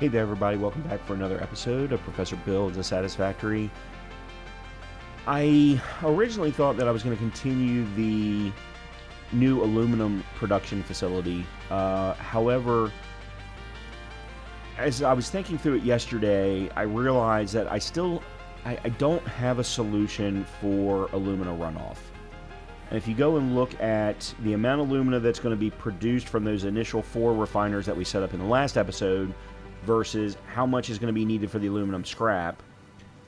Hey there, everybody. Welcome back for another episode of Professor Builds a Satisfactory. I originally thought that I was going to continue the new aluminum production facility. However, as I was thinking through it yesterday, I realized that I don't have a solution for alumina runoff. And if you go and look at the amount of alumina that's going to be produced from those initial 4 refiners that we set up in the last episode, versus how much is going to be needed for the aluminum scrap,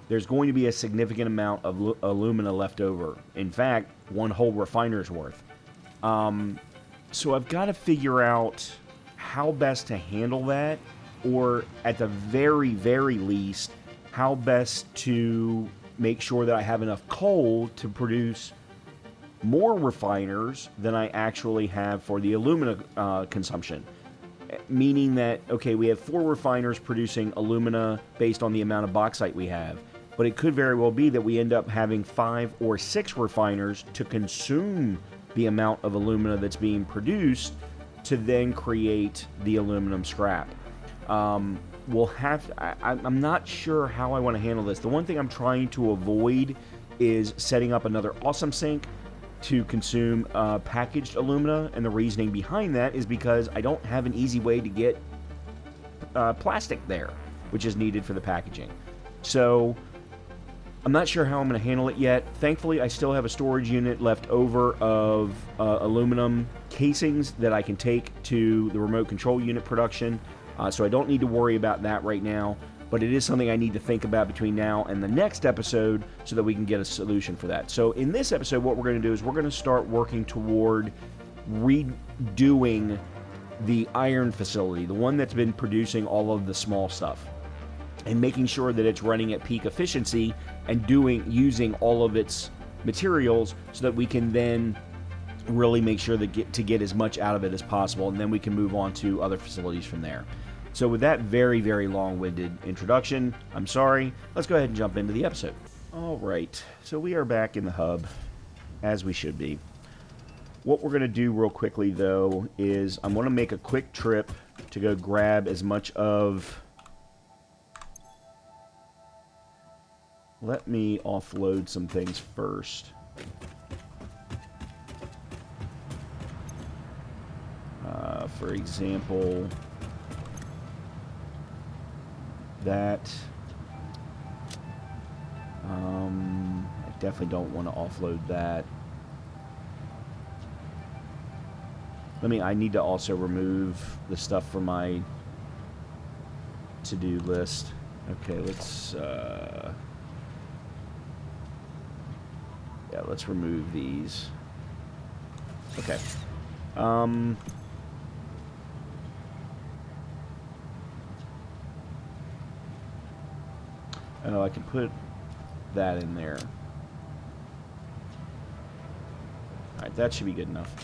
there's going to be a significant amount of alumina left over. In fact, one whole refiner's worth. So I've got to figure out how best to handle that, or at the very, very least, how best to make sure that I have enough coal to produce more refiners than I actually have for the alumina consumption. Meaning that, okay, we have 4 refiners producing alumina based on the amount of bauxite we have, but it could very well be that we end up having 5 or 6 refiners to consume the amount of alumina that's being produced to then create the aluminum scrap. I'm not sure how I want to handle this. The one thing I'm trying to avoid is setting up another awesome sink to consume packaged alumina, and the reasoning behind that is because I don't have an easy way to get plastic there, which is needed for the packaging. So I'm not sure how I'm going to handle it yet. Thankfully, I still have a storage unit left over of aluminum casings that I can take to the remote control unit production, so I don't need to worry about that right now. But it is something I need to think about between now and the next episode so that we can get a solution for that. So in this episode, what we're going to do is we're going to start working toward redoing the iron facility, the one that's been producing all of the small stuff, and making sure that it's running at peak efficiency and using all of its materials so that we can then really make sure that to get as much out of it as possible, and then we can move on to other facilities from there. So with that very, very long-winded introduction, I'm sorry, let's go ahead and jump into the episode. All right, so we are back in the hub, as we should be. What we're going to do real quickly, though, is I'm going to make a quick trip to go grab as much of... Let me offload some things first. For example... that. I definitely don't want to offload that. I need to also remove the stuff from my to-do list. Okay, let's let's remove these. Okay. Oh, I can put that in there. Alright, that should be good enough.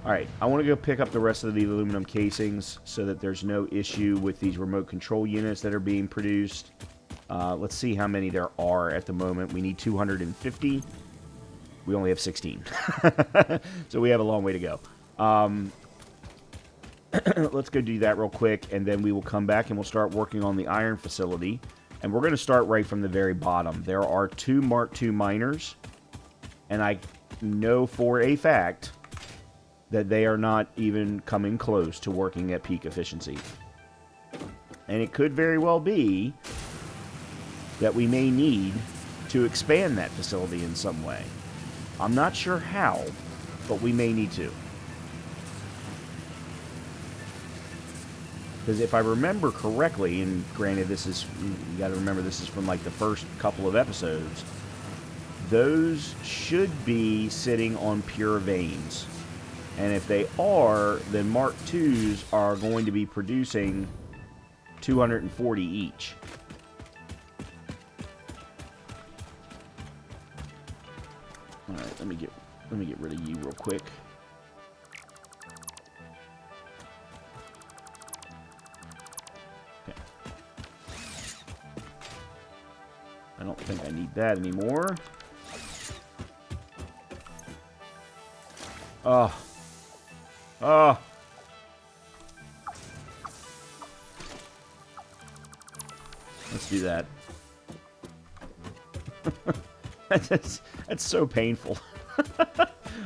Alright, I want to go pick up the rest of the aluminum casings so that there's no issue with these remote control units that are being produced. Let's see how many there are at the moment. We need 250. We only have 16. So we have a long way to go. Let's go do that real quick, and then we will come back and we'll start working on the iron facility. And we're going to start right from the very bottom. There are 2 Mark II miners, and I know for a fact that they are not even coming close to working at peak efficiency. And it could very well be that we may need to expand that facility in some way. I'm not sure how, but we may need to. Because if I remember correctly, and granted you got to remember this is from like the first couple of episodes, those should be sitting on pure veins. And if they are, then Mark IIs are going to be producing 240 each. All right, let me get rid of you real quick. I don't think I need that anymore. Oh. Let's do that. That's so painful.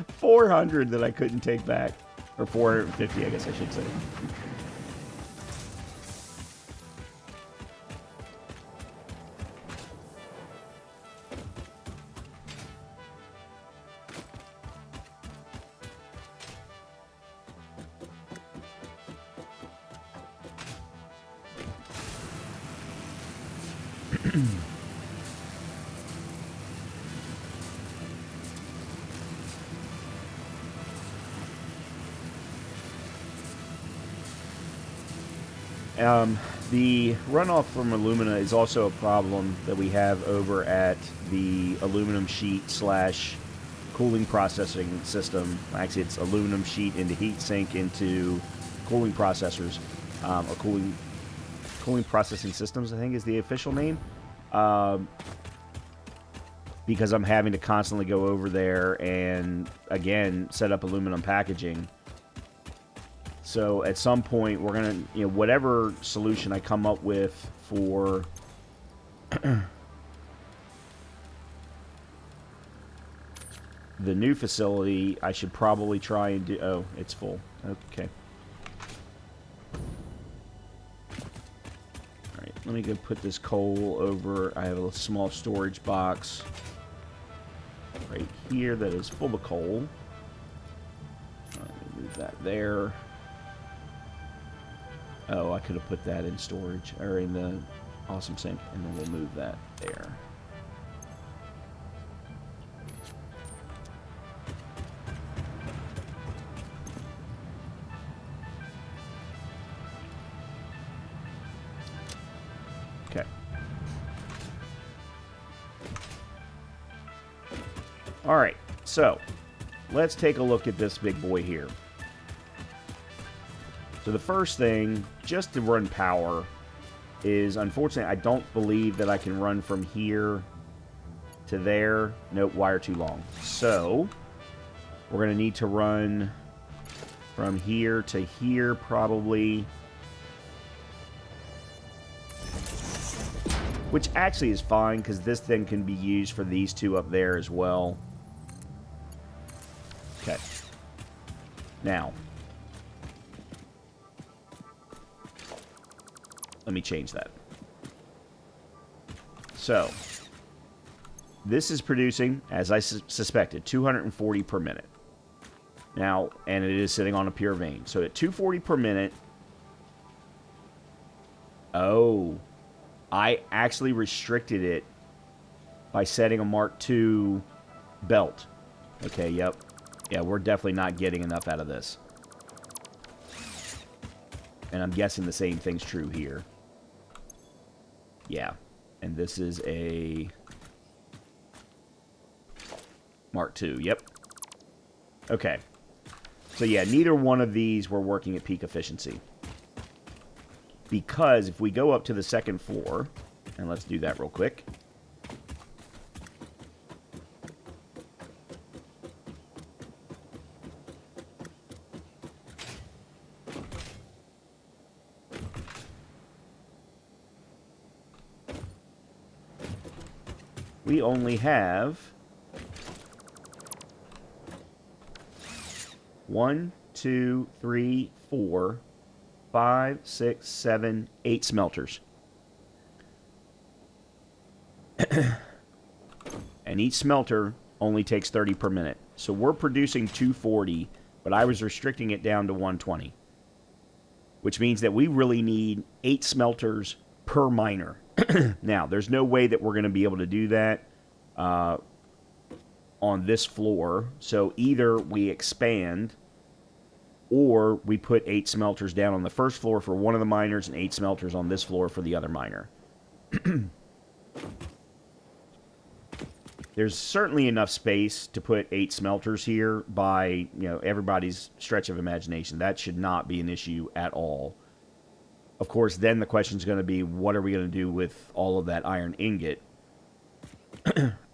400 that I couldn't take back. Or 450, I guess I should say. The runoff from alumina is also a problem that we have over at the aluminum sheet slash cooling processing system. Actually, it's aluminum sheet into heat sink into cooling processors, or cooling processing systems, I think is the official name. Because I'm having to constantly go over there and, again, set up aluminum packaging. So at some point, we're going to, whatever solution I come up with for the new facility, I should probably try and do... Oh, it's full. Okay. All right, let me go put this coal over. I have a small storage box right here that is full of coal. Move that there. Oh, I could have put that in storage, or in the awesome sink, and then we'll move that there. Okay. All right, so let's take a look at this big boy here. So the first thing, just to run power, is unfortunately I don't believe that I can run from here to there. Nope, wire too long. So we're going to need to run from here to here probably. Which actually is fine because this then can be used for these two up there as well. Okay. Now, let me change that. So, this is producing, as I suspected, 240 per minute. Now, and it is sitting on a pure vein. So at 240 per minute, oh, I actually restricted it by setting a Mark II belt. Okay, yep. Yeah, we're definitely not getting enough out of this. And I'm guessing the same thing's true here. Yeah. And this is a Mark II. Yep. Okay. So yeah, neither one of these were working at peak efficiency. Because if we go up to the second floor, and let's do that real quick. We only have 1, 2, 3, 4, 5, 6, 7, 8 smelters. And each smelter only takes 30 per minute. So we're producing 240, but I was restricting it down to 120. Which means that we really need 8 smelters per miner. Now, there's no way that we're going to be able to do that on this floor. So either we expand, or we put 8 smelters down on the first floor for one of the miners and 8 smelters on this floor for the other miner. There's certainly enough space to put 8 smelters here by, everybody's stretch of imagination. That should not be an issue at all. Of course, then the question is going to be, what are we going to do with all of that iron ingot?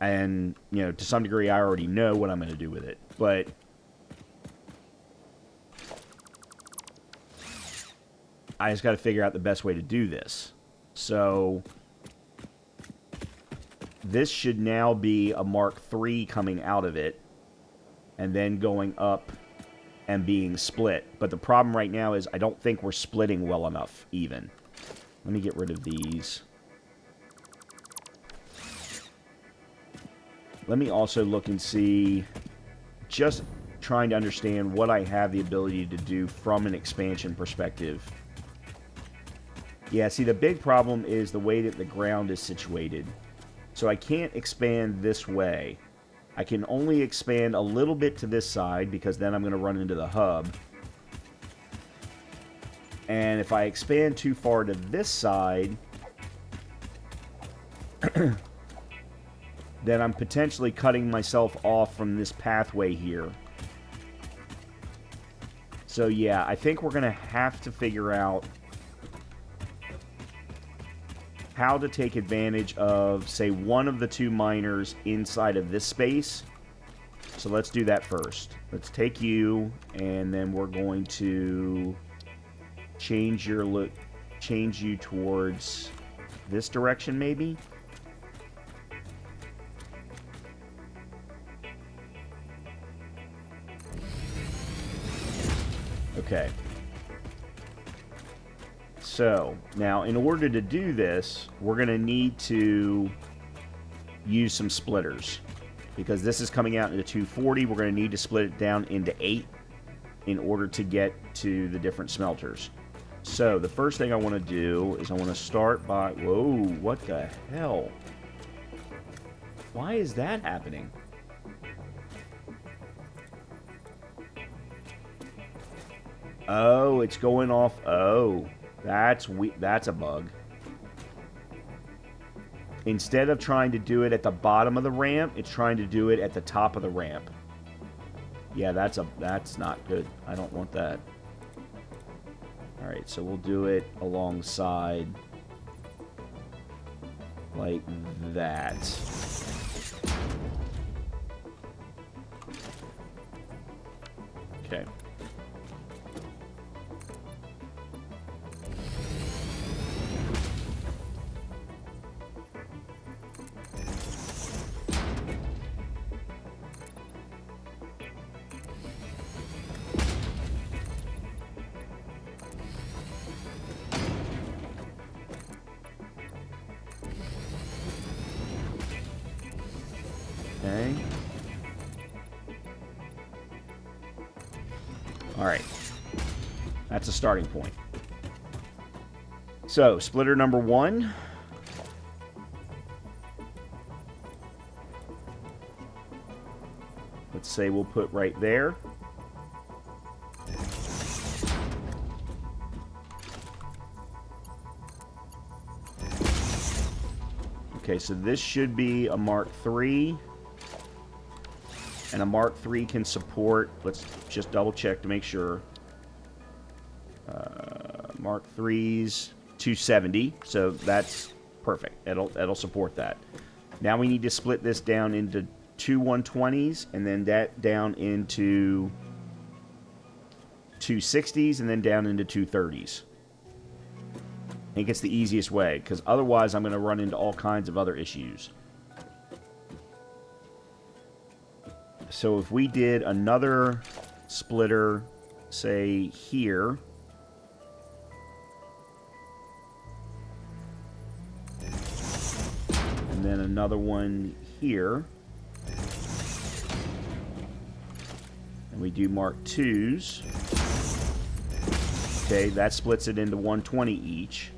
And, to some degree, I already know what I'm going to do with it. But I just got to figure out the best way to do this. So this should now be a Mark III coming out of it and then going up and being split. But the problem right now is I don't think we're splitting well enough even. Let me get rid of these. Let me also look and see, just trying to understand what I have the ability to do from an expansion perspective. Yeah, see, the big problem is the way that the ground is situated. So I can't expand this way. I can only expand a little bit to this side because then I'm going to run into the hub. And if I expand too far to this side, then I'm potentially cutting myself off from this pathway here. So yeah, I think we're going to have to figure out how to take advantage of, say, one of the two miners inside of this space. So let's do that first. Let's take you, and then we're going to change your look, change you towards this direction, maybe. Okay. So, now, in order to do this, we're going to need to use some splitters. Because this is coming out into 240, we're going to need to split it down into 8 in order to get to the different smelters. So, the first thing I want to do is I want to start by... Whoa, what the hell? Why is that happening? Oh, it's going off... Oh... That's a bug. Instead of trying to do it at the bottom of the ramp, it's trying to do it at the top of the ramp. Yeah, that's not good. I don't want that. Alright, so we'll do it alongside like that. Okay. Okay. Alright. That's a starting point. So, splitter number 1. Let's say we'll put right there. Okay, so this should be a Mark III. And a Mark III can support, let's just double check to make sure. Mark III's 270, so that's perfect. That'll support that. Now we need to split this down into 2 120s, and then that down into 260s, and then down into 230s. I think it's the easiest way, because otherwise I'm going to run into all kinds of other issues. So if we did another splitter, say here, and then another one here, and we do Mark IIs, okay, that splits it into 120 each.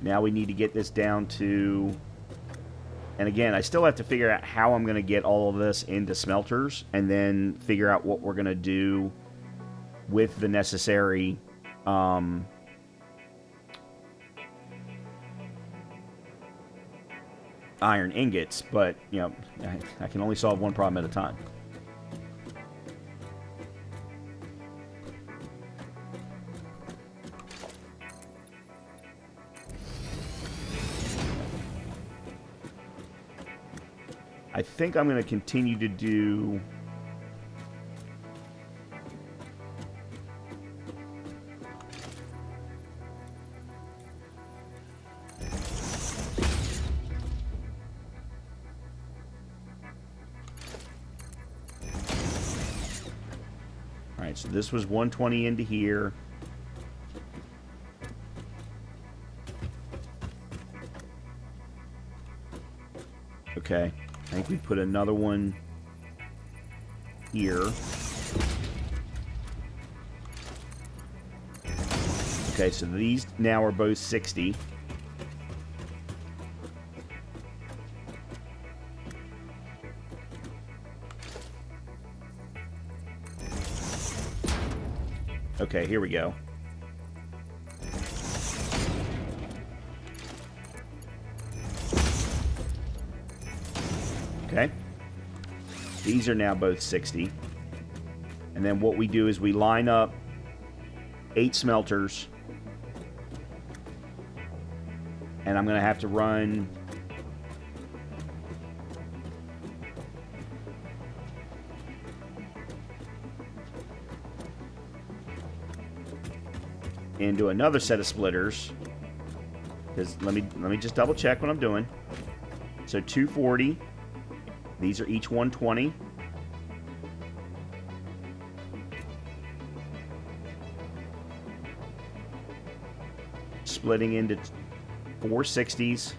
Now we need to get this down to... And again, I still have to figure out how I'm going to get all of this into smelters, and then figure out what we're going to do with the necessary iron ingots. But, you know, I can only solve one problem at a time. I think I'm going to continue to do... Alright, so this was 120 into here. Okay, I think we put another one here. Okay, so these now are both 60. Okay, here we go. Okay. These are now both 60. And then what we do is we line up 8 smelters. And I'm going to have to run into another set of splitters. Because let me just double check what I'm doing. So 240. These are each 120. Splitting into 460s,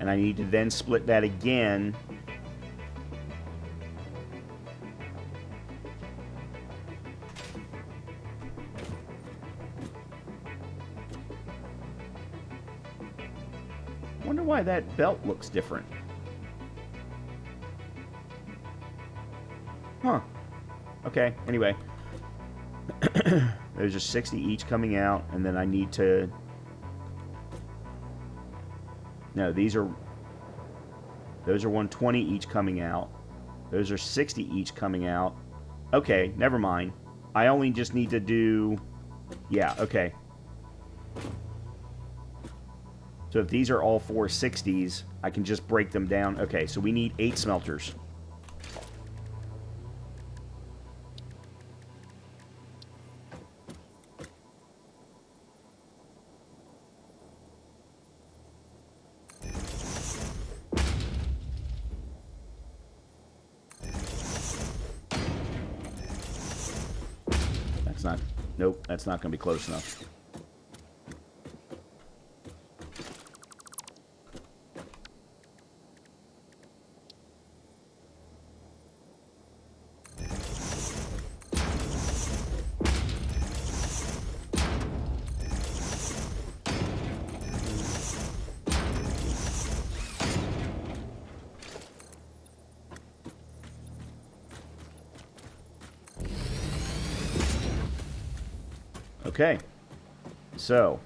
and I need to then split that again wonder why that belt looks different. Huh. Okay, anyway. There's just 60 each coming out, and then I need to... No, those are 120 each coming out. Those are 60 each coming out. Okay, never mind. I only just need to do... Yeah, okay. So if these are all 460s, I can just break them down. Okay, so we need 8 smelters. That's not... Nope, that's not going to be close enough. Okay, so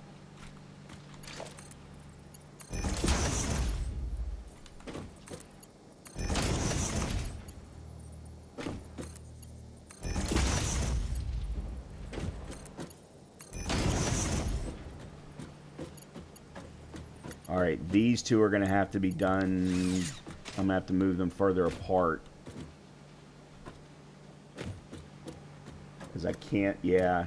all right, these two are going to have to be done. I'm going to have to move them further apart because I can't, yeah.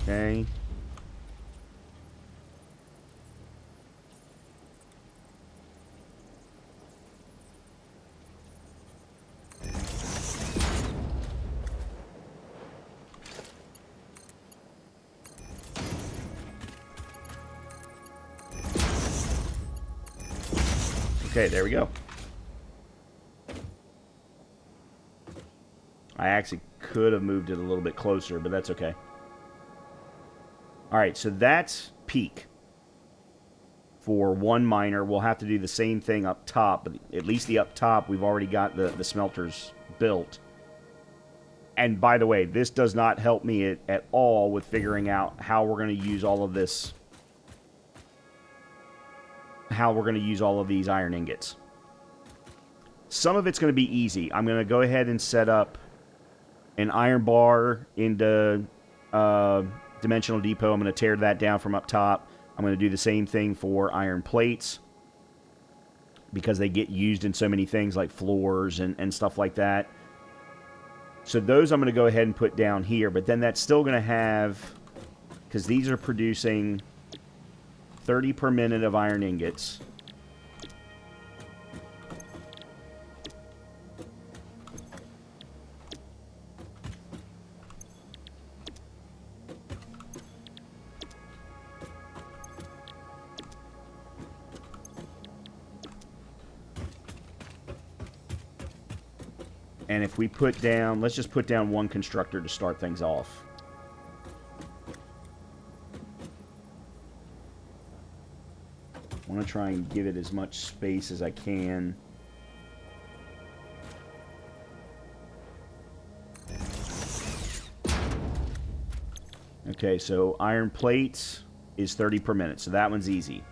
Okay. Okay, there we go. I actually could have moved it a little bit closer, but that's okay. Alright, so that's peak for one miner. We'll have to do the same thing up top, but at least the up top, we've already got the smelters built. And by the way, this does not help me at all with figuring out how we're going to use all of this, how we're going to use all of these iron ingots. Some of it's going to be easy. I'm going to go ahead and set up an iron bar into Dimensional Depot. I'm going to tear that down from up top. I'm going to do the same thing for iron plates because they get used in so many things like floors and stuff like that. So those I'm going to go ahead and put down here, but then that's still going to have, because these are producing 30 per minute of iron ingots. And if we put down, let's just put down one constructor to start things off. I want to try and give it as much space as I can. Okay, so iron plates is 30 per minute, so that one's easy.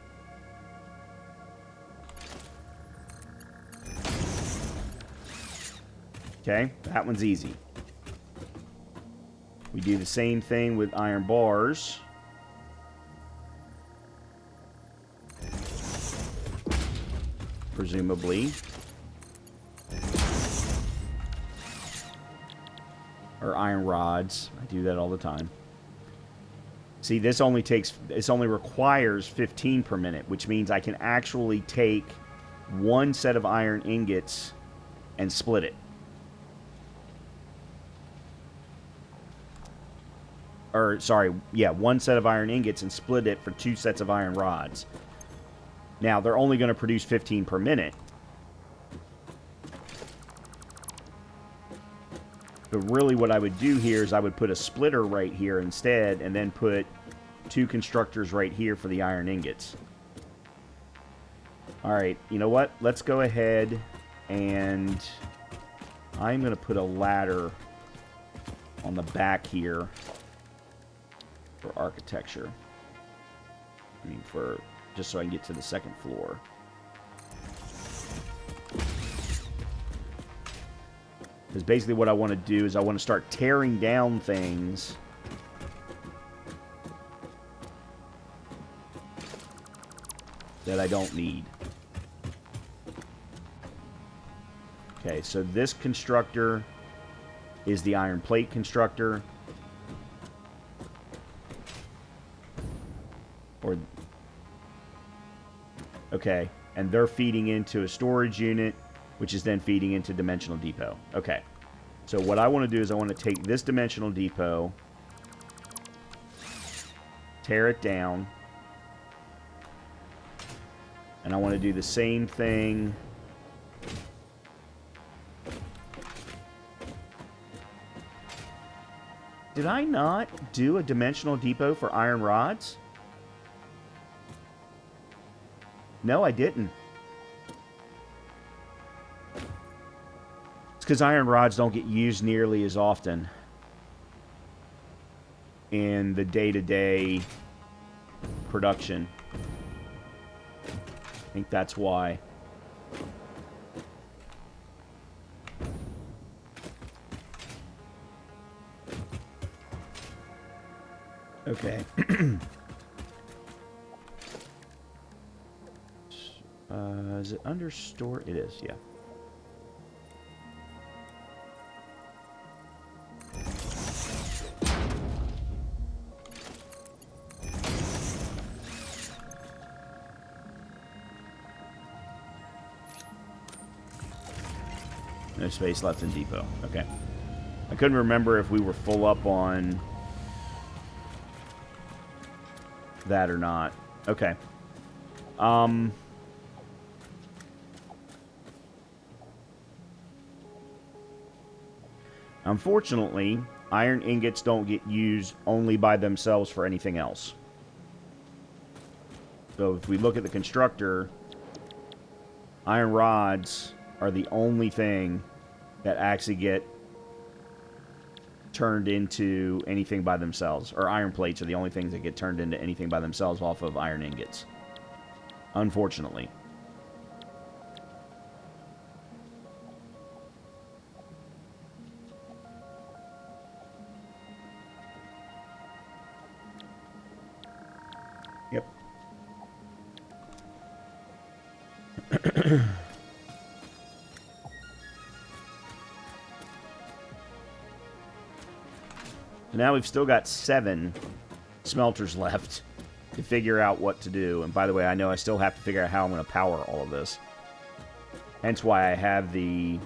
Okay, that one's easy. We do the same thing with iron bars. Presumably. Or iron rods. I do that all the time. See, this only requires 15 per minute, which means I can actually take one set of iron ingots and split it. Or, sorry, yeah, one set of iron ingots and split it for two sets of iron rods. Now, they're only going to produce 15 per minute. But really what I would do here is I would put a splitter right here instead, and then put two constructors right here for the iron ingots. Alright, you know what? Let's go ahead and I'm going to put a ladder on the back here for architecture. I mean, for just so I can get to the second floor. Because basically what I want to do is I want to start tearing down things that I don't need. Okay, so this constructor is the iron plate constructor. Or, okay, and they're feeding into a storage unit, which is then feeding into dimensional depot. Okay, so what I want to do is I want to take this dimensional depot, tear it down, and I want to do the same thing Did I not do a dimensional depot for iron rods? No, I didn't. It's because iron rods don't get used nearly as often in the day-to-day production. I think that's why. Okay. Is it under store? It is, yeah. No space left in depot. Okay. I couldn't remember if we were full up on that or not. Okay. Unfortunately, iron ingots don't get used only by themselves for anything else. So if we look at the constructor, iron rods are the only thing that actually get turned into anything by themselves. Or iron plates are the only things that get turned into anything by themselves off of iron ingots. Unfortunately. Yep. Now we've still got 7 smelters left. to figure out what to do. And by the way, I know I still have to figure out how I'm going to power all of this. Hence why I have the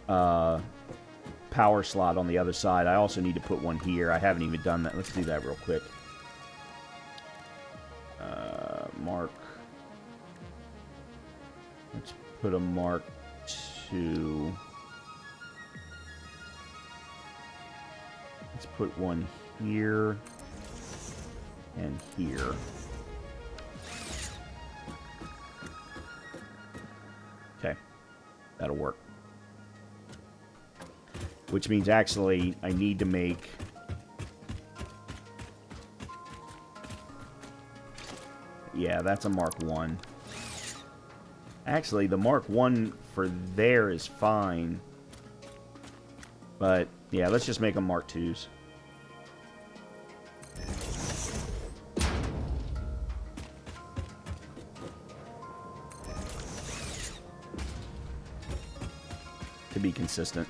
power slot on the other side. I also need to put one here. I haven't even done that. Let's do that real quick. Mark. Let's put a Mark 2. Let's put one here and here. Okay, that'll work. Which means actually I need to make... Yeah, that's a Mark 1. Actually, the Mark 1 for there is fine. But, yeah, let's just make them Mark 2s. To be consistent.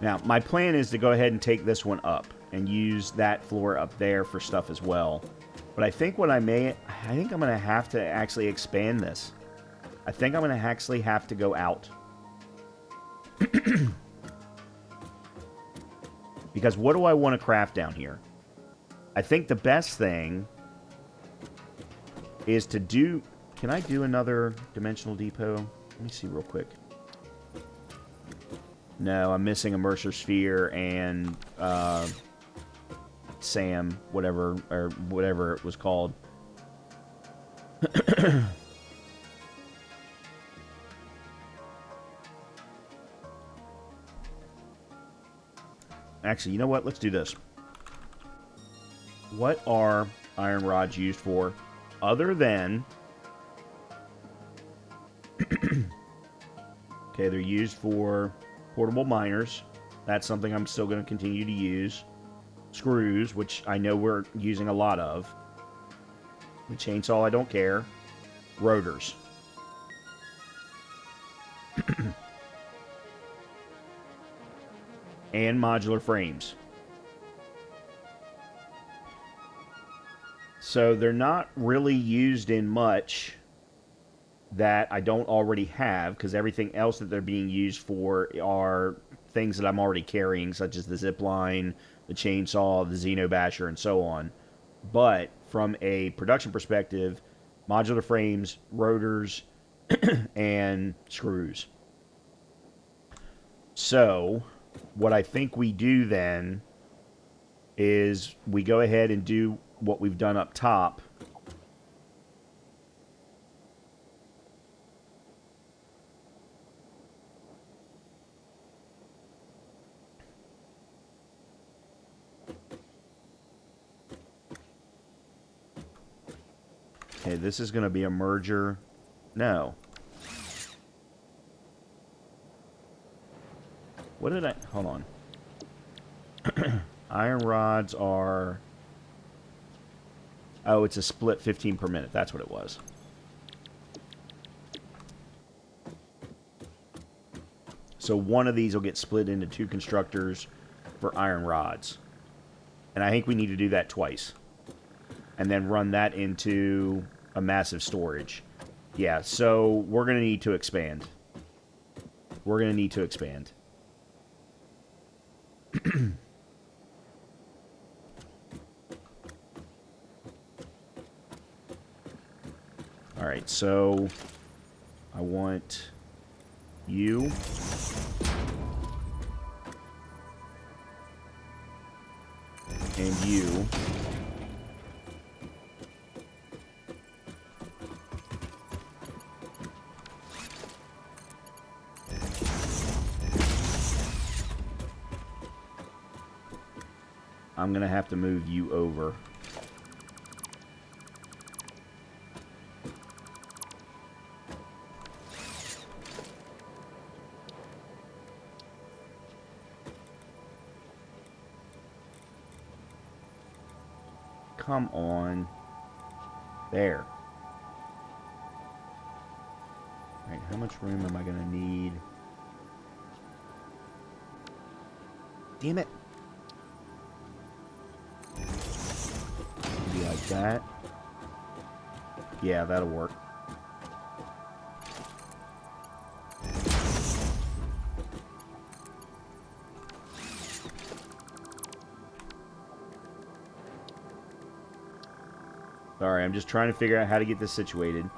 Now, my plan is to go ahead and take this one up and use that floor up there for stuff as well. But I think what I think I'm going to have to actually expand this. I think I'm going to actually have to go out. Because what do I want to craft down here? I think the best thing is to do... Can I do another dimensional depot? Let me see real quick. No, I'm missing a Mercer Sphere and Sam, whatever it was called. Actually, you know what? Let's do this. What are iron rods used for other than... Okay, they're used for portable miners. That's something I'm still going to continue to use. Screws, which I know we're using a lot of. The chainsaw, I don't care. Rotors. And modular frames. So they're not really used in much that I don't already have, because everything else that they're being used for are things that I'm already carrying, such as the zip line, the chainsaw, the Xenobasher, and so on. But from a production perspective, modular frames, rotors, and screws. So what I think we do then is we go ahead and do what we've done up top. Okay, this is going to be a merger. No. What did I... Hold on. Iron rods are... Oh, it's a split 15 per minute. That's what it was. So one of these will get split into 2 constructors for iron rods. And I think we need to do that twice. And then run that into a massive storage. Yeah, so we're going to need to expand. We're going to need to expand. Alright, so I want you. And you. I'm going to have to move you over. Come on. There. how much room am I going to need? Damn it. Maybe like that. Yeah, that'll work. Sorry, I'm just trying to figure out how to get this situated.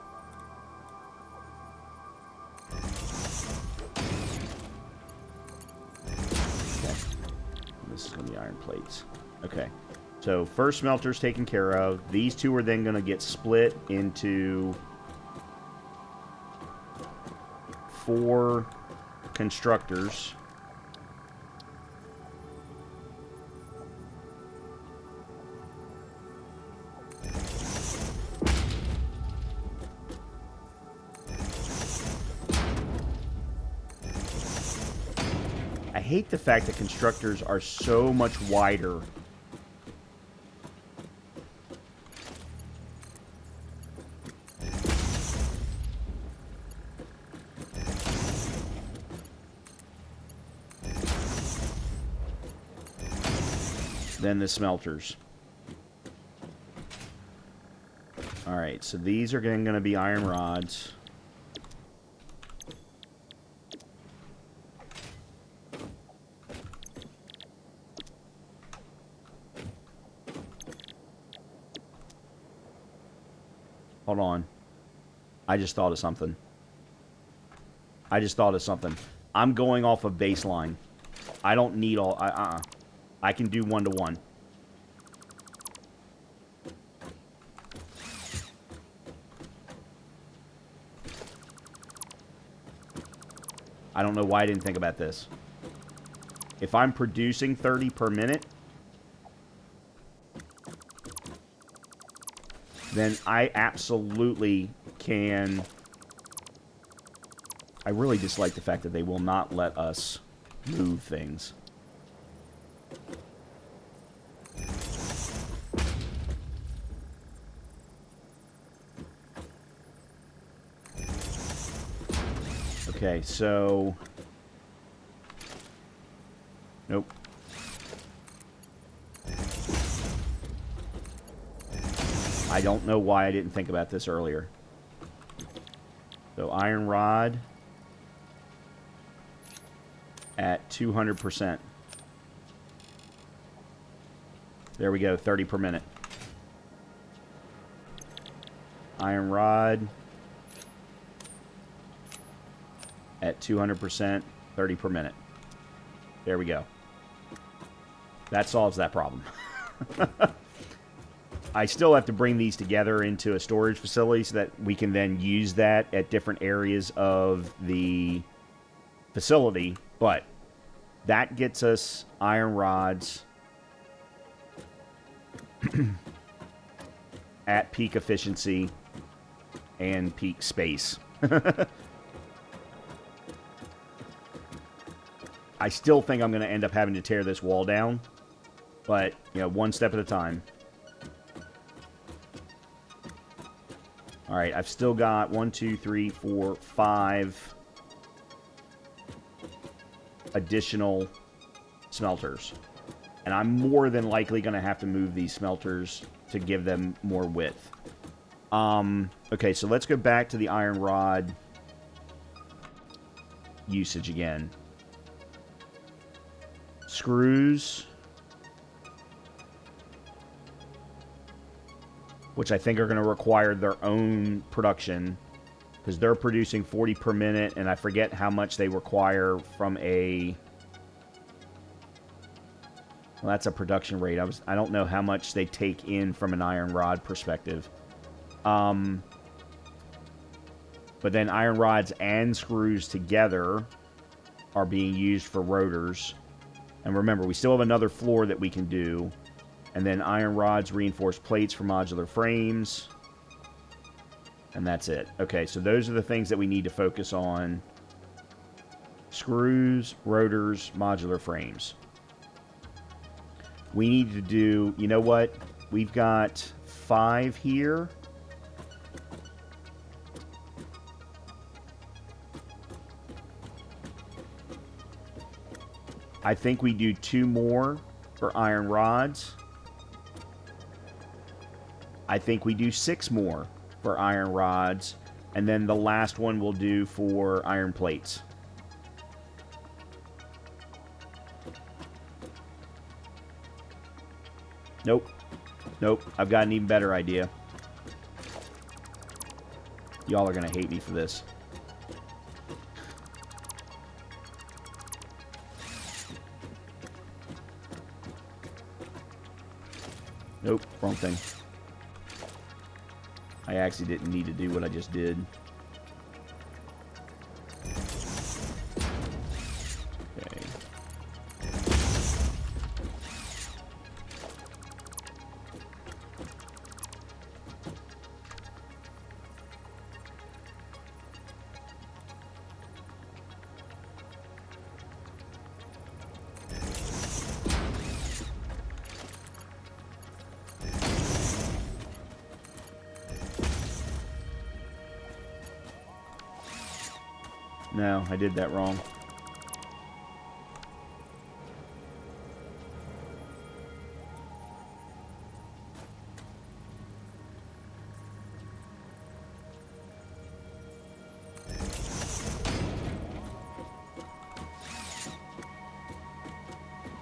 Okay. This is going to be iron plates. Okay. So, first smelter's taken care of. These two are then going to get split into 4 constructors. I hate the fact that constructors are so much wider. Than the smelters. Alright, so these are going to be iron rods. Hold on. I just thought of something. I'm going off of baseline. I don't need all... I can do 1-to-1. I don't know why I didn't think about this. If I'm producing 30 per minute, then I absolutely can... I really dislike the fact that they will not let us move things. Okay, so... Nope. I don't know why I didn't think about this earlier. So, iron rod at 200%. There we go, 30 per minute. Iron rod at 200%, 30 per minute. There we go. That solves that problem. I still have to bring these together into a storage facility so that we can then use that at different areas of the facility, but that gets us iron rods at peak efficiency and peak space. I still think I'm going to end up having to tear this wall down, but, you know, one step at a time. All right, I've still got 1, 2, 3, 4, 5 additional smelters. And I'm more than likely going to have to move these smelters to give them more width. Okay, so let's go back to the iron rod usage again. Screws, which I think are going to require their own production, because they're producing 40 per minute, and I forget how much they require from a... Well, that's a production rate. I don't know how much they take in from an iron rod perspective. But then iron rods and screws together are being used for rotors. And remember, we still have another floor that we can do. And then iron rods, reinforced plates for modular frames. And that's it. Okay, so those are the things that we need to focus on. Screws, rotors, modular frames. We need to do... You know what? We've got 5 here. I think we do 2 more for iron rods. I think we do 6 more for iron rods. And then the last one we'll do for iron plates. Nope. Nope. I've got an even better idea. Y'all are going to hate me for this. Nope. Wrong thing. I actually didn't need to do what I just did. Okay. No, I did that wrong.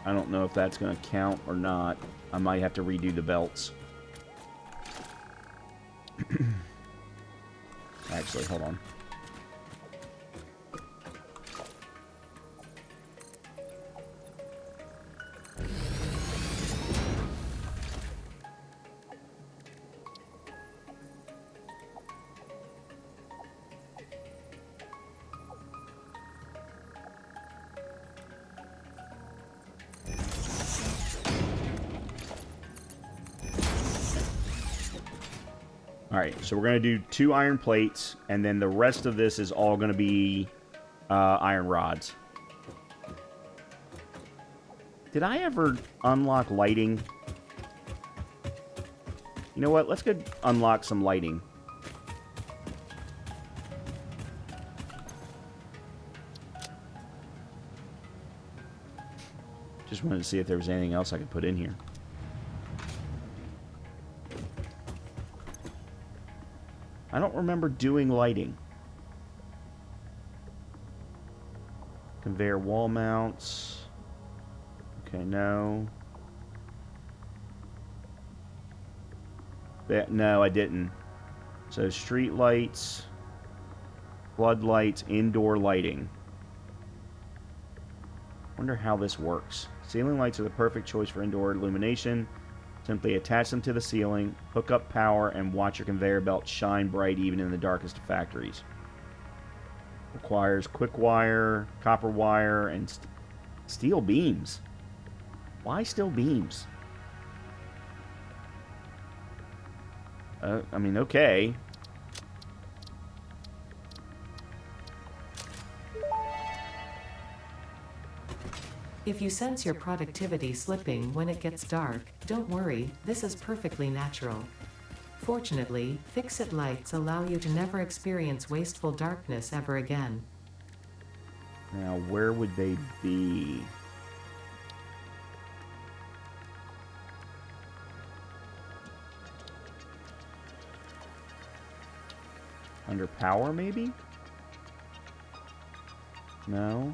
I don't know if that's going to count or not. I might have to redo the belts. Actually, hold on. Alright, so we're going to do 2 iron plates, and then the rest of this is all going to be iron rods. Did I ever unlock lighting? You know what? Let's go unlock some lighting. Just wanted to see if there was anything else I could put in here. I don't remember doing lighting. Conveyor wall mounts. Okay, no. No, I didn't. So street lights, floodlights, indoor lighting. Wonder how this works. Ceiling lights are the perfect choice for indoor illumination. Simply attach them to the ceiling, hook up power, and watch your conveyor belt shine bright even in the darkest of factories. Requires quick wire, copper wire, and steel beams. Why steel beams? I mean, okay. If you sense your productivity slipping when it gets dark, don't worry, this is perfectly natural. Fortunately, fix-it lights allow you to never experience wasteful darkness ever again. Now, where would they be? Under power, maybe? No.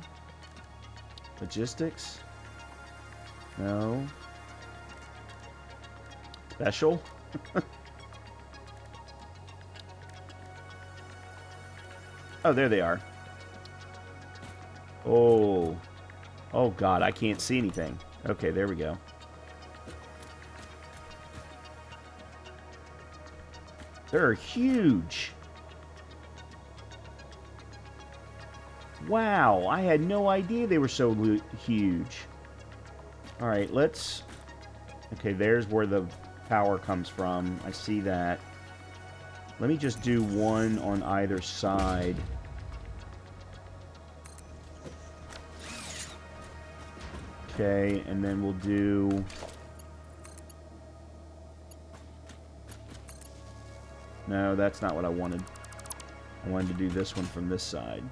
Logistics? No. Special? Oh, there they are. Oh. Oh, God, I can't see anything. Okay, there we go. They're huge. Wow, I had no idea they were so huge. Alright, let's... Okay, there's where the power comes from. I see that. Let me just do one on either side. Okay, and then we'll do... No, that's not what I wanted. I wanted to do this one from this side.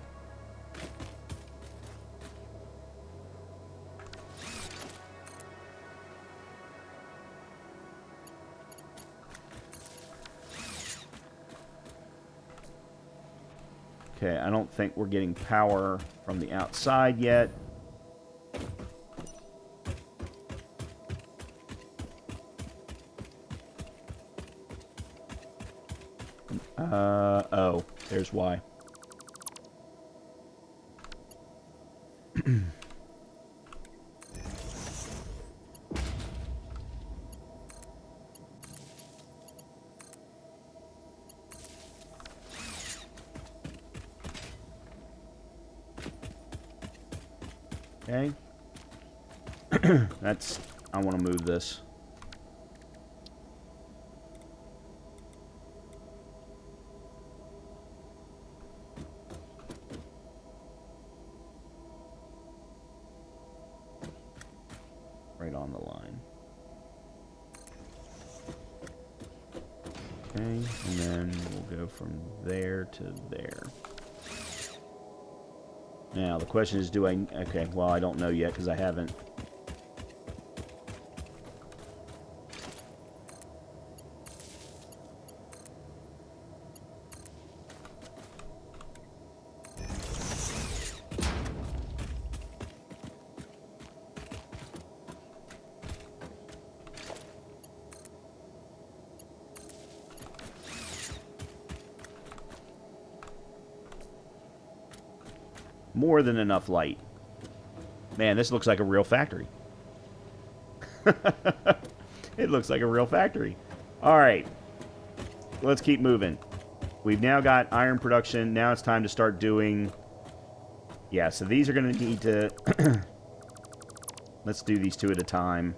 Okay, I don't think we're getting power from the outside yet. Oh, there's why. Okay. That's... I want to move this. Right on the line. Okay, and then we'll go from there to there. Now, the question is, do I... Okay, well, I don't know yet because I haven't... More than enough light. Man, this looks like a real factory. It looks like a real factory. Alright. Let's keep moving. We've now got iron production. Now it's time to start doing... Yeah, so these are going to need to... Let's do these two at a time.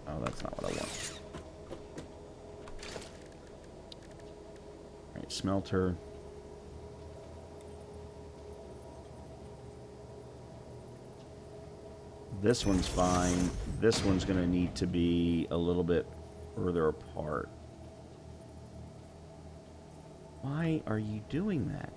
Oh, that's not what I want. Alright, smelter. This one's fine. This one's going to need to be a little bit further apart. Why are you doing that?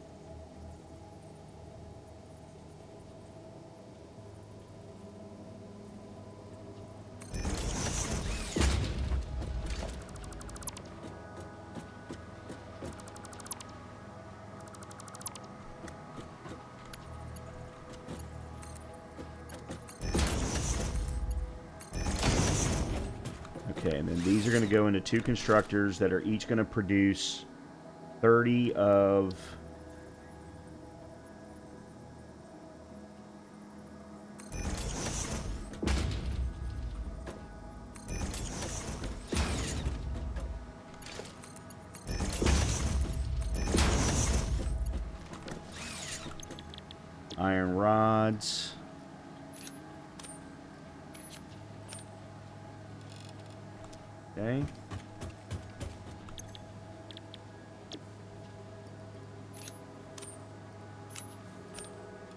Okay, and then these are going to go into two constructors that are each going to produce 30 of... iron rods. Okay.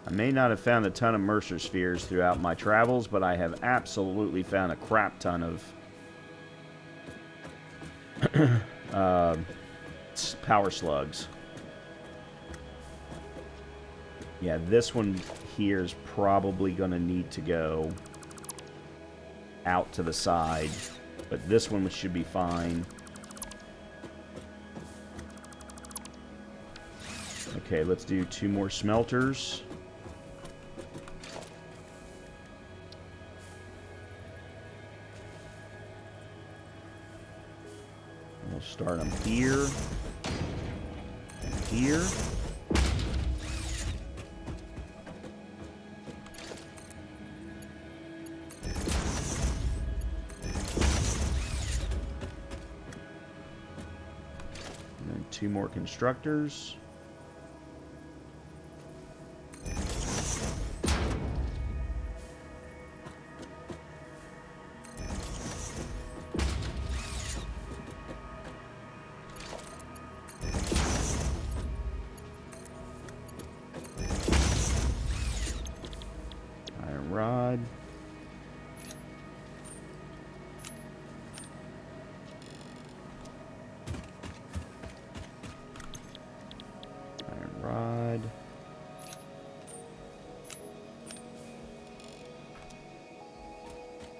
I may not have found a ton of Mercer spheres throughout my travels, but I have absolutely found a crap ton of power slugs. Yeah, this one here is probably going to need to go out to the side, but this one should be fine. Okay, let's do two more smelters. We'll start them here and here. And then two more constructors. Rod.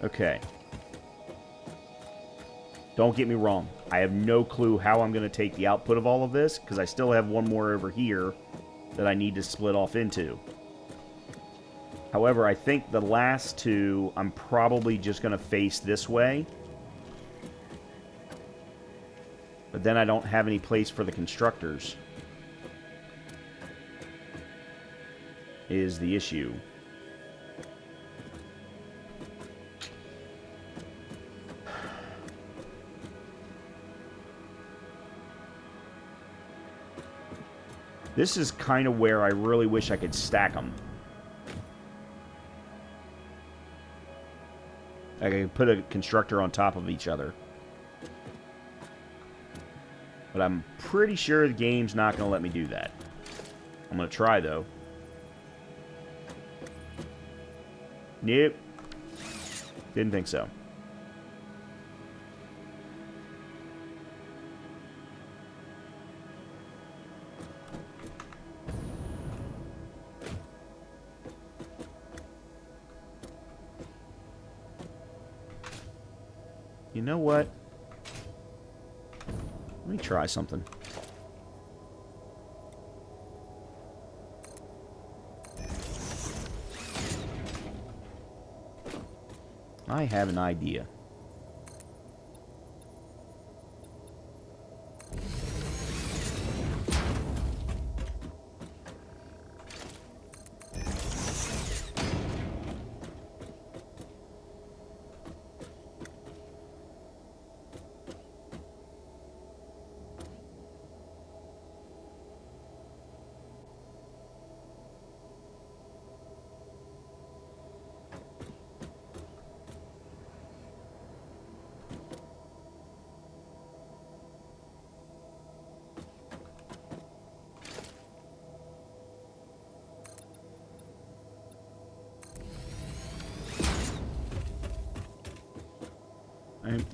Okay. Don't get me wrong. I have no clue how I'm going to take the output of all of this, because I still have one more over here that I need to split off into. However, I think the last two, I'm probably just going to face this way. But then I don't have any place for the constructors. Is the issue. This is kind of where I really wish I could stack them. I could put a constructor on top of each other. But I'm pretty sure the game's not going to let me do that. I'm going to try, though. Nope. Didn't think so. You know what? Let me try something. I have an idea.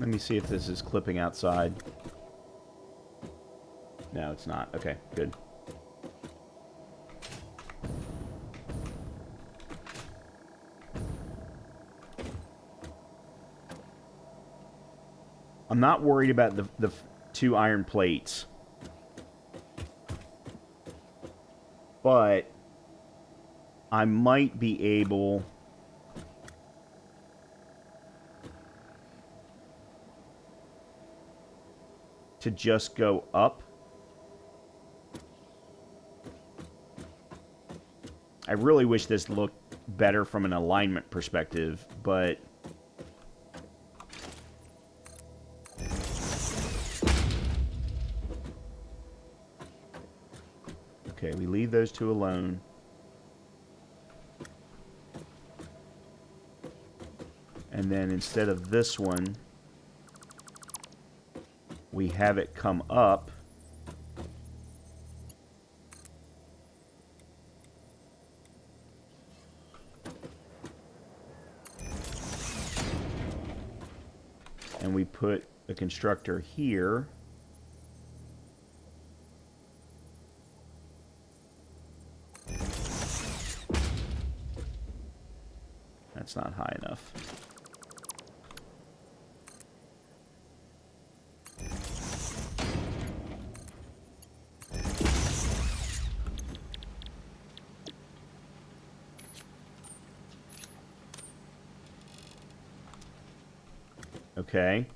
Let me see if this is clipping outside. No, it's not. Okay, good. I'm not worried about the two iron plates. But I might be able to just go up. I really wish this looked better from an alignment perspective, but okay, we leave those two alone. And then instead of this one, we have it come up. And we put a constructor here. That's not high enough. Okay.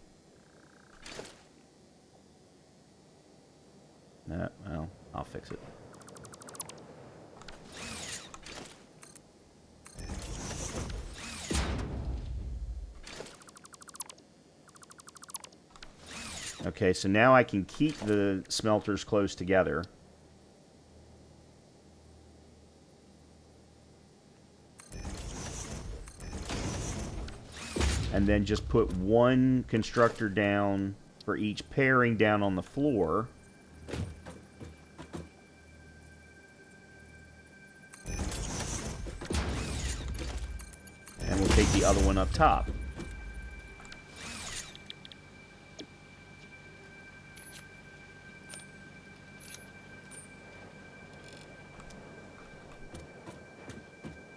Well, I'll fix it. Okay, so now I can keep the smelters close together. And then just put one constructor down for each pairing down on the floor. And we'll take the other one up top.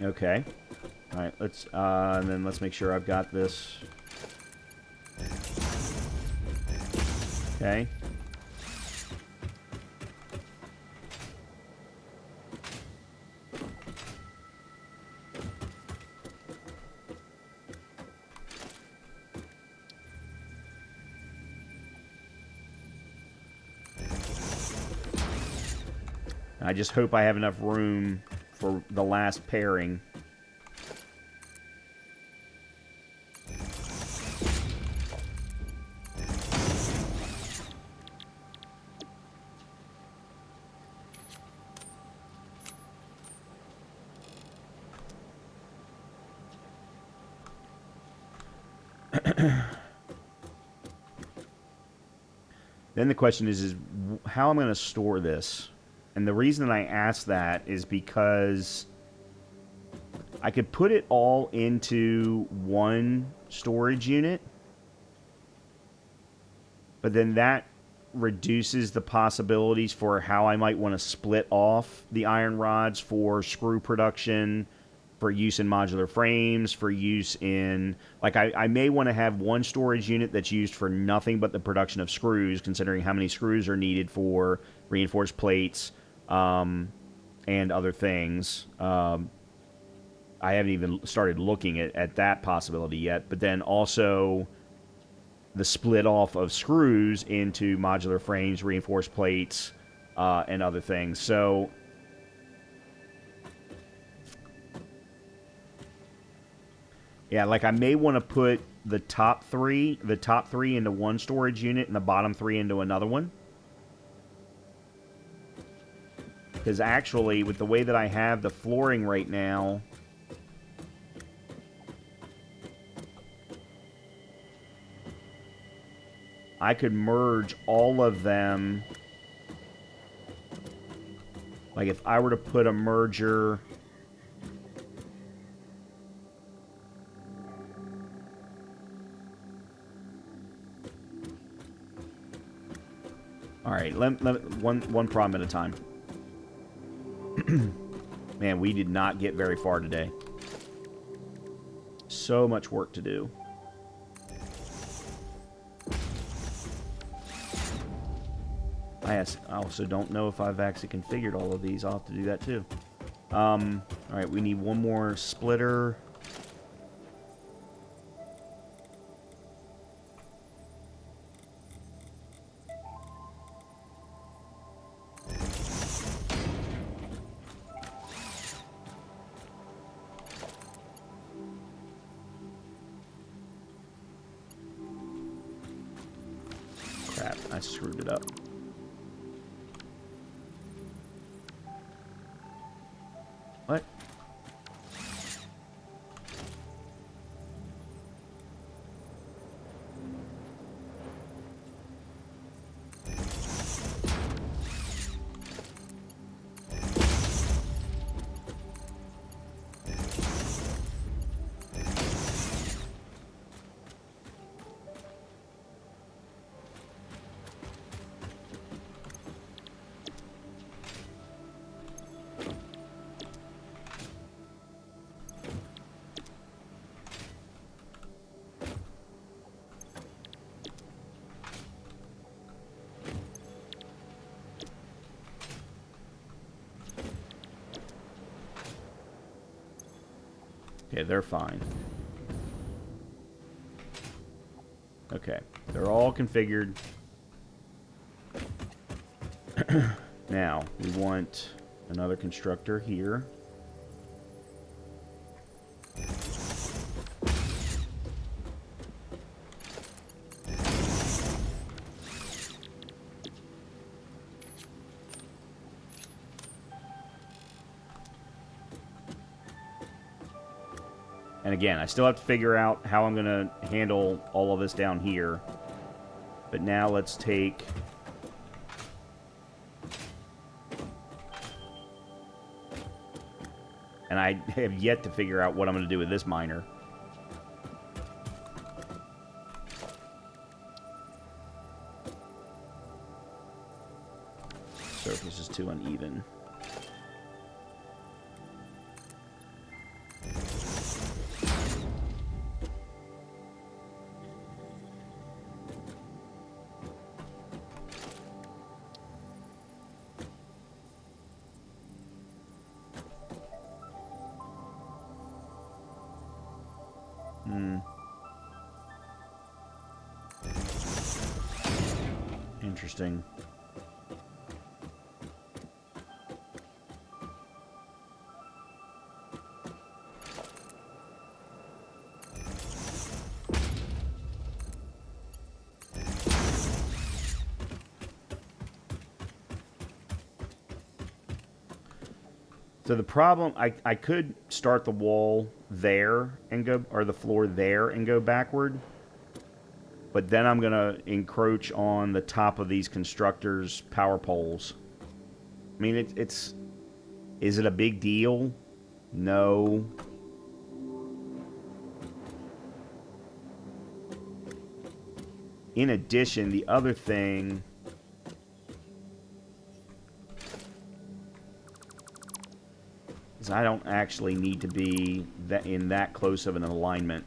Okay. All right, and then let's make sure I've got this. Okay. I just hope I have enough room for the last pairing. Then the question is how I'm going to store this. And the reason I ask that is because I could put it all into one storage unit, but then that reduces the possibilities for how I might want to split off the iron rods for screw production, for use in modular frames, for use in... Like, I may want to have one storage unit that's used for nothing but the production of screws, considering how many screws are needed for reinforced plates and other things. I haven't even started looking at that possibility yet. But then also the split off of screws into modular frames, reinforced plates, and other things. So... yeah, like I may want to put the top three into one storage unit and the bottom three into another one. Because actually, with the way that I have the flooring right now, I could merge all of them. Like if I were to put a merger... All right, one problem at a time. Man, we did not get very far today. So much work to do. I also don't know if I've actually configured all of these. I'll have to do that too. All right, we need one more splitter. Crap, I screwed it up. What? Okay, they're fine. Okay, they're all configured. Now, we want another constructor here. And again, I still have to figure out how I'm going to handle all of this down here. But now let's take... and I have yet to figure out what I'm going to do with this miner. Surface is too uneven. interesting. So the problem, I could start the wall there and go, or the floor there and go backward. But then I'm going to encroach on the top of these constructors' power poles. I mean, it's... Is it a big deal? No. In addition, the other thing... is I don't actually need to be in that close of an alignment,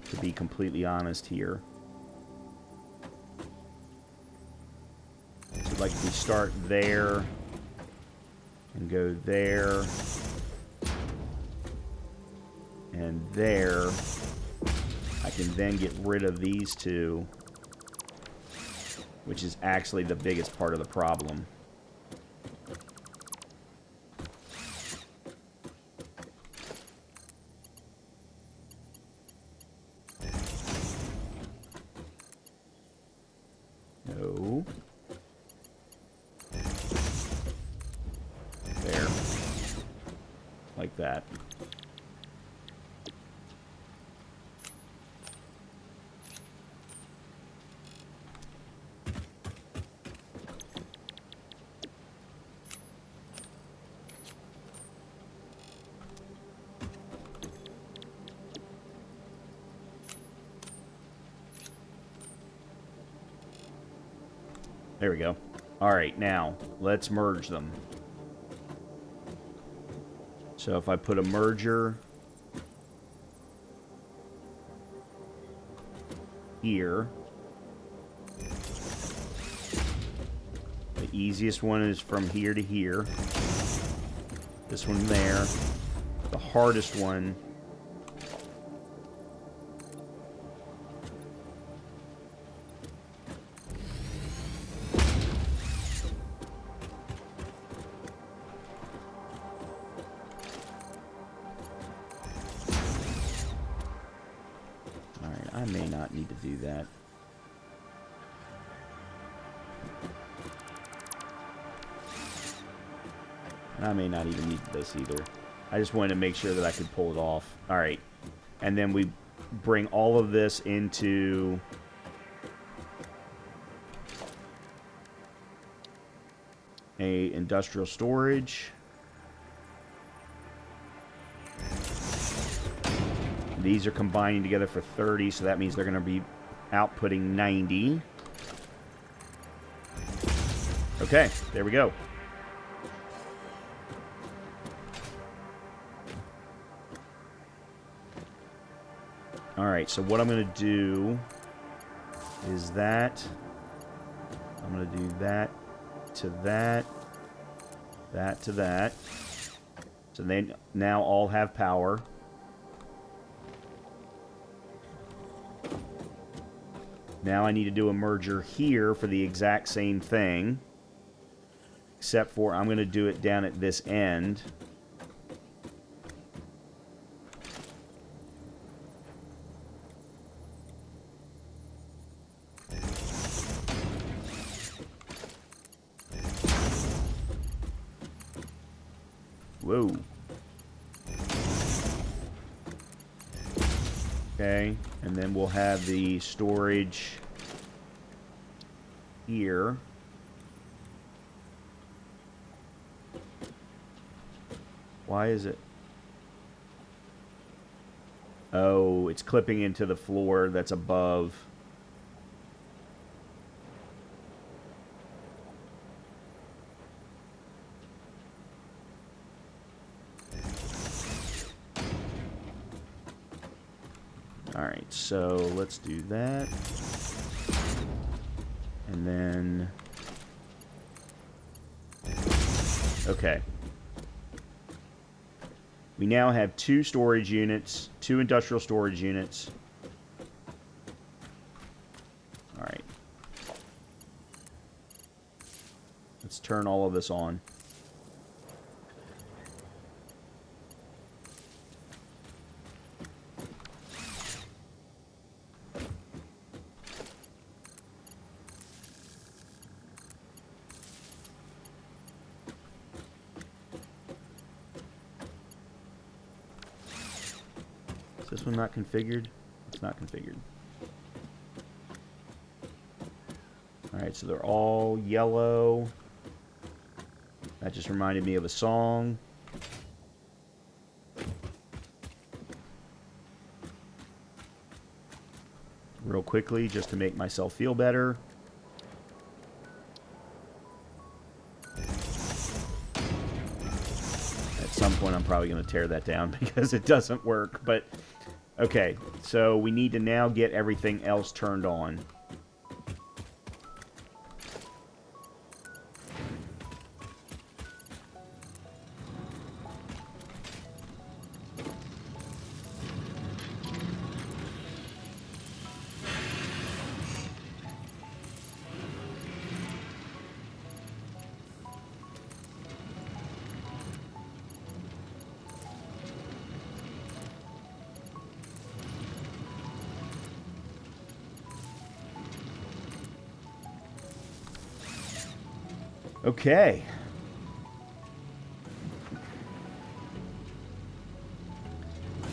to be completely honest here. So like if we start there and go there and there, I can then get rid of these two, which is actually the biggest part of the problem. No. There. Like that. There we go. Alright, now, let's merge them. So if I put a merger here, the easiest one is from here to here. This one there. The hardest one I may not need to do that. I may not even need this either. I just wanted to make sure that I could pull it off. Alright. And then we bring all of this into a industrial storage. These are combining together for 30, so that means they're going to be outputting 90. Okay, there we go. Alright, so what I'm going to do is that. I'm going to do that to that. That to that. So they now all have power. Now I need to do a merger here for the exact same thing. Except for I'm going to do it down at this end. Whoa. Okay, and then we'll have the storage here. Why is it? Oh, it's clipping into the floor that's above. Alright, so let's do that. And then... okay. We now have 2 storage units, 2 industrial storage units. Alright. Let's turn all of this on. Is this one not configured? It's not configured. Alright, so they're all yellow. That just reminded me of a song. Real quickly, just to make myself feel better. At some point, I'm probably going to tear that down because it doesn't work. But, okay, so we need to now get everything else turned on. Okay.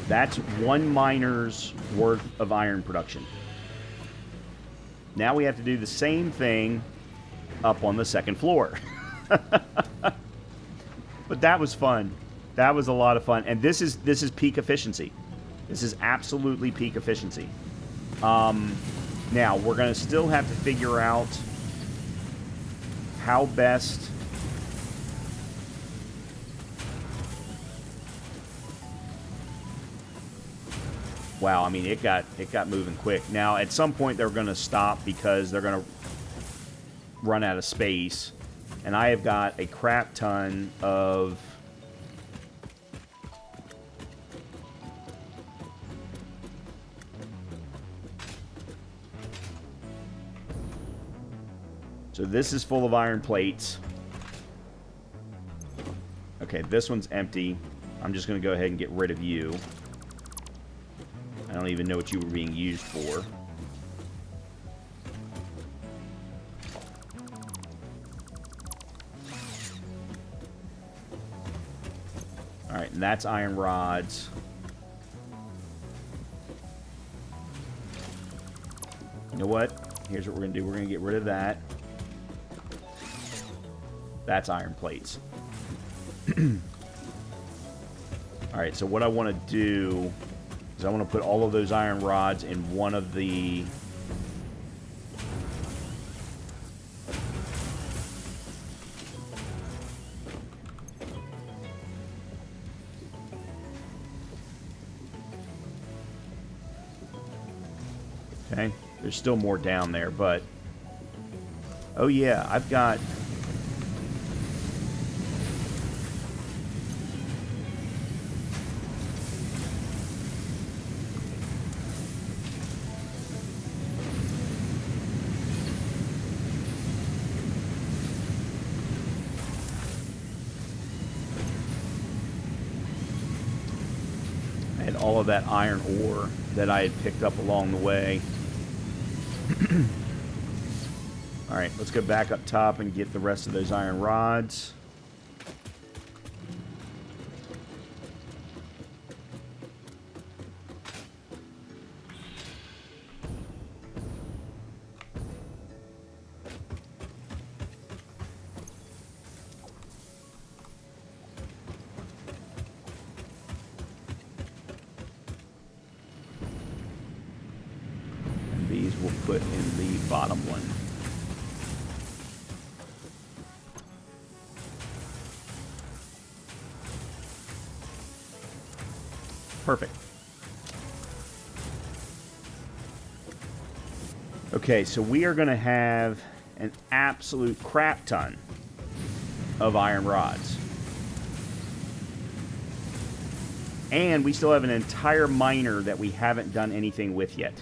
That's 1 miner's worth of iron production. Now we have to do the same thing up on the 2nd floor. But that was fun. That was a lot of fun. And this is peak efficiency. This is absolutely peak efficiency. Now, we're going to still have to figure out how best wow, I mean it got moving quick. Now at some point they're going to stop because they're going to run out of space, and I have got a crap ton of so this is full of iron plates. Okay, this one's empty. I'm just going to go ahead and get rid of you. I don't even know what you were being used for. Alright, and that's iron rods. You know what? Here's what we're going to do. We're going to get rid of that. That's iron plates. Alright, so what I want to do is I want to put all of those iron rods in one of the... Okay, there's still more down there, but... Oh yeah, I've got... all of that iron ore that I had picked up along the way. Alright, let's go back up top and get the rest of those iron rods. We'll put in the bottom one. Perfect. Okay, so we are going to have an absolute crap ton of iron rods. And we still have an entire miner that we haven't done anything with yet.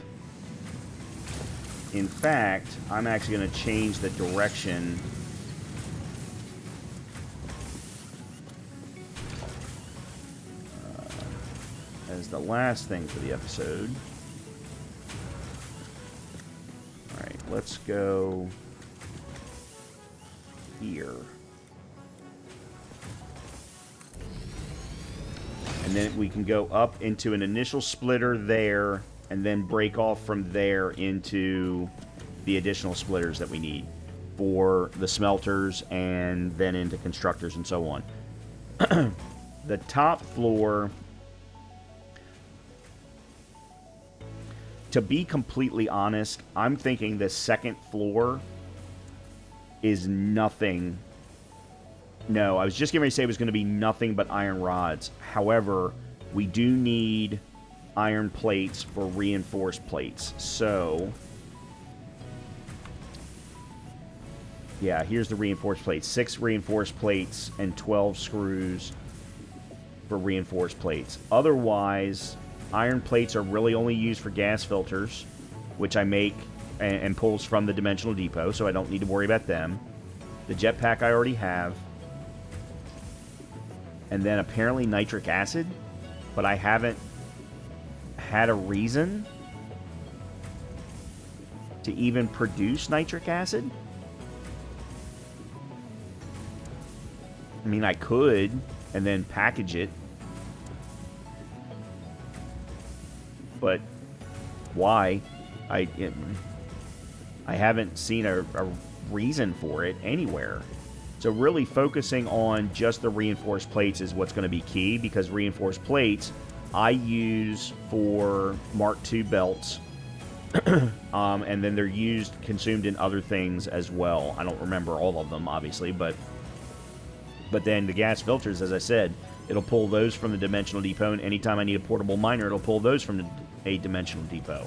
In fact, I'm actually going to change the direction as the last thing for the episode. Alright, let's go here. And then we can go up into an initial splitter there, and then break off from there into the additional splitters that we need for the smelters, and then into constructors and so on. The top floor, to be completely honest, I'm thinking the second floor is nothing. No, I was just getting ready to say it was going to be nothing but iron rods. However, we do need iron plates for reinforced plates. So, yeah, here's the reinforced plates. 6 reinforced plates and 12 screws for reinforced plates. Otherwise, iron plates are really only used for gas filters, which I make and pulls from the dimensional depot, so I don't need to worry about them. The jetpack I already have. And then apparently nitric acid, but I haven't had a reason to even produce nitric acid. I mean, I could, and then package it. But why? I haven't seen a reason for it anywhere. So really focusing on just the reinforced plates is what's going to be key, because reinforced plates I use for Mark II belts, and then they're consumed in other things as well. I don't remember all of them, obviously, but then the gas filters, as I said, it'll pull those from the dimensional depot, and anytime I need a portable miner, it'll pull those from a dimensional depot.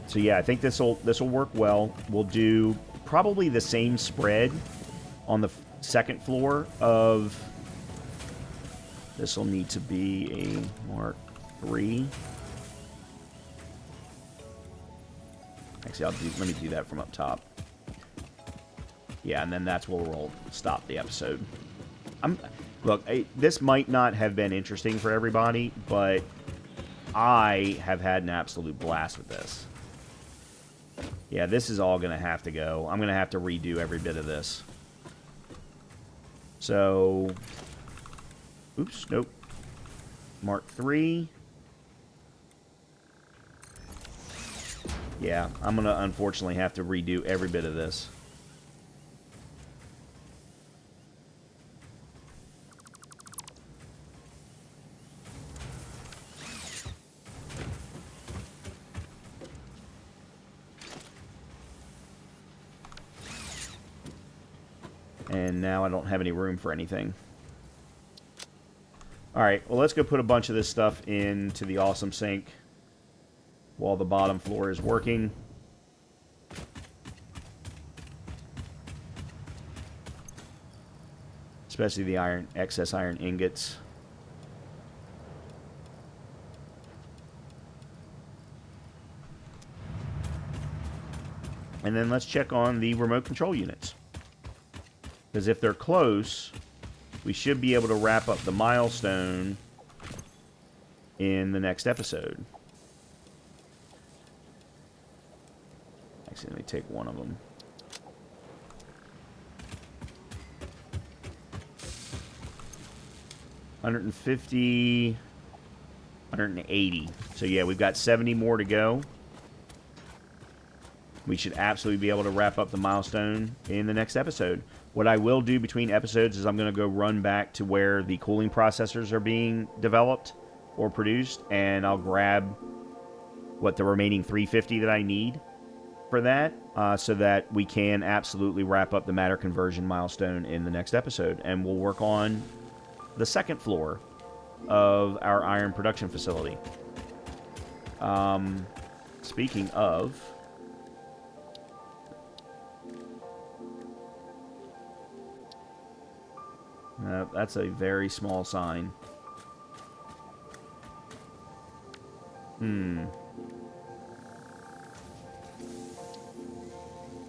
So yeah, I think this will work well. We'll do probably the same spread on the second floor of... This will need to be a Mark III. Actually, let me do that from up top. Yeah, and then that's where we'll stop the episode. Look, this might not have been interesting for everybody, but I have had an absolute blast with this. Yeah, this is all going to have to go. I'm going to have to redo every bit of this. So, oops, nope. Mark III. Yeah, I'm going to unfortunately have to redo every bit of this. And now I don't have any room for anything. Alright, well, let's go put a bunch of this stuff into the awesome sink while the bottom floor is working. Especially the excess iron ingots. And then let's check on the remote control units. Because if they're close, we should be able to wrap up the milestone in the next episode. Actually, let me take one of them. $150, $180. So yeah, we've got 70 more to go. We should absolutely be able to wrap up the milestone in the next episode. What I will do between episodes is I'm going to go run back to where the cooling processors are being developed or produced, and I'll grab the remaining 350 that I need for that, so that we can absolutely wrap up the matter conversion milestone in the next episode. And we'll work on the second floor of our iron production facility. Speaking of... that's a very small sign.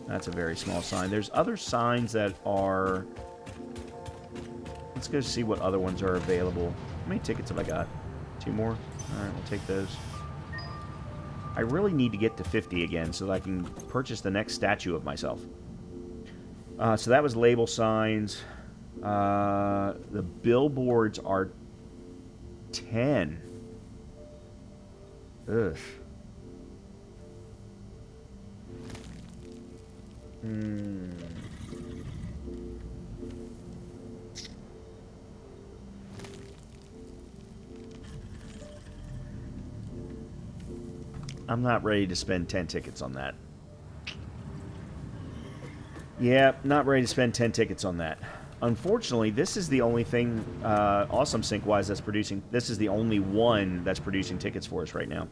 That's a very small sign. There's other signs that are Let's go see what other ones are available. How many tickets have I got? 2 more? Alright, we'll take those. I really need to get to 50 again so that I can purchase the next statue of myself. So that was label signs. The billboards are 10. Ugh. I'm not ready to spend 10 tickets on that. Yeah, not ready to spend 10 tickets on that. Unfortunately, this is the only thing, Awesome Sync-wise, that's producing... This is the only one that's producing tickets for us right now.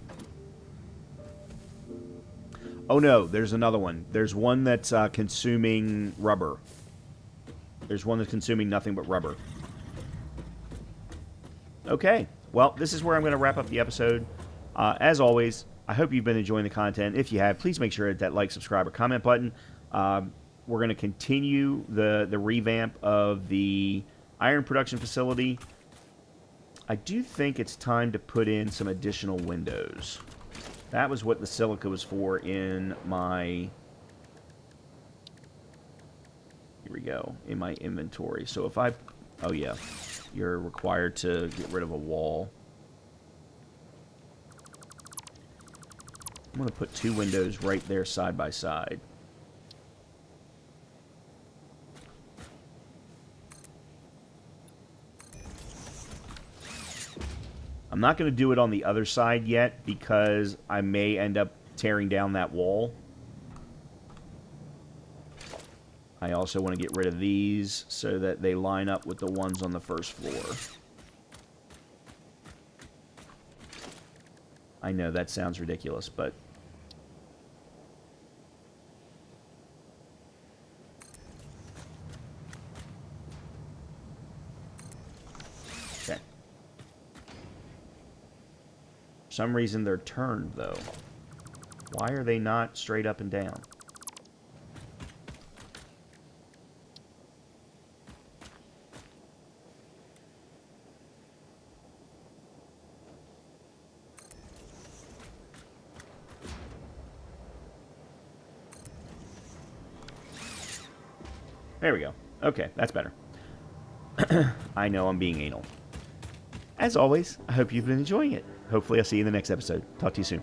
Oh no, there's another one. There's one that's consuming rubber. There's one that's consuming nothing but rubber. Okay, well, this is where I'm going to wrap up the episode. As always, I hope you've been enjoying the content. If you have, please make sure to hit that like, subscribe, or comment button. We're going to continue the revamp of the iron production facility. I do think it's time to put in some additional windows. That was what the silica was for in my... Here we go. In my inventory. So if I... Oh, yeah. You're required to get rid of a wall. I'm going to put 2 windows right there side by side. I'm not going to do it on the other side yet because I may end up tearing down that wall. I also want to get rid of these so that they line up with the ones on the first floor. I know that sounds ridiculous, but... Okay. For some reason they're turned, though. Why are they not straight up and down? There we go. Okay, that's better. I know I'm being anal. As always, I hope you've been enjoying it. Hopefully I'll see you in the next episode. Talk to you soon.